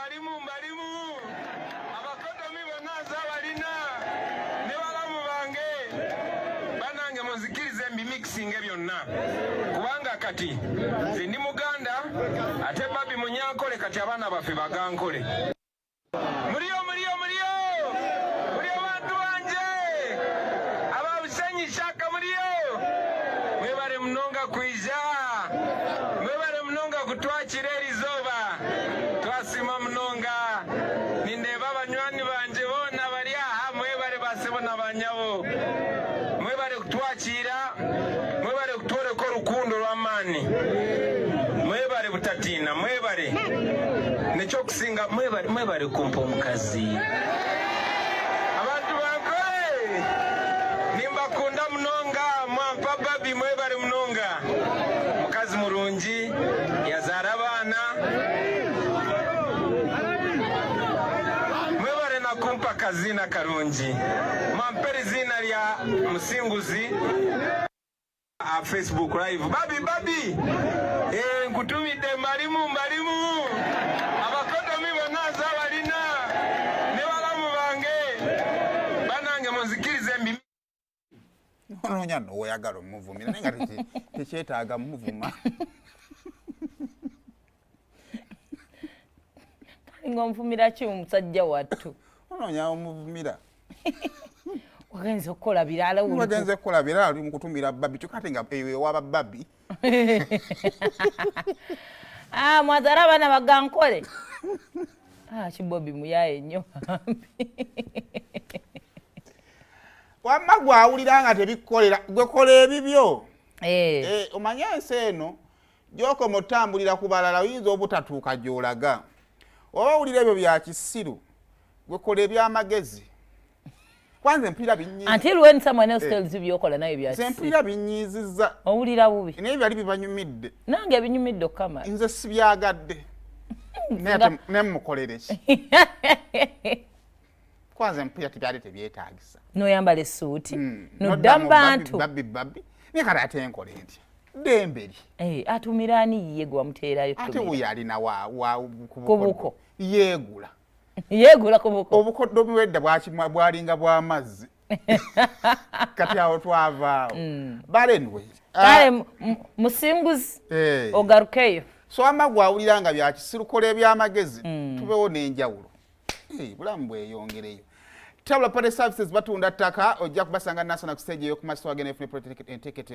mbalimu abakodomi bonna abalina ne balamu bange banange muzikirize mbimixinge byonna kubanga kati nze ndi muganda ate babi munyankole kati abaana baffe bagankole muriyo bantu banje ababusenyi shaka muriyo mwebale mnonga kwiza mwebale mnonga kutwakira erizoba twasima mnonga nindeba abanywani banje bona bari aha mwebale basebo n'abanyabo mwebale kutwakira mwebale kutworeka urukundo rw'amani mwebale butatina mwebale nekyokusinga mwebale kumpa omukazi abantu bankole nimbakunda munonga mwampa babi mwebale munonga mukazi murungi yazaara abaana mwebale nakumpa kazina karungi mwampere izina lya musinguzi Facebook live babi nkutumide mbalimu abakodomi bonna abalina ne balamu bange banange muzikirize mbi ononya n'oyagala omuvumira naye nga tekyetaaga muvuma ng'omuvumira ki omusajja wattu ononya omuvumira wagenze okukola birala wagenze okukola birala oli mukutumira babi kyokate nga eyo ewaba babi mwazara abaana bagankole kibobi muyaye nnyo wamma gwawulira nga tebikukolera gwekola ebibyo omanye ensi eno gyokoma otambulira ku balala oyinza obutatuuka gy'olaga oba owulira ebyo bya kisiru gwekola ebyamagezi kwanza empulira binyiiza until when someone else tells you byokola nayo bya kisiru empulira binyiizizza owulira bubi naye byali bibanyumidde nange ebinyumidde okkamala nze sibyagadde ne mukolere ki kwanza empulira tebyali tebyetaagisa noyambala essuuti nodda mu bantu babbi naye kati ate nkole ntya demberi atumira ani ye gwe wamuteerayo ate wuyo alina kubuko yeegula kubuko obukodomi wedda bwalinga bw'amazzi kati awo twavaawo balenwe kale musinguzi ogarukeyo so ama gwawulira nga byakisirukola ebyamagezi tubewo n'enjawulo bulamu bweyongereyo tabula party services batunda ttaka ojja kubasanga national stage eyo ku masitolo agene efune protect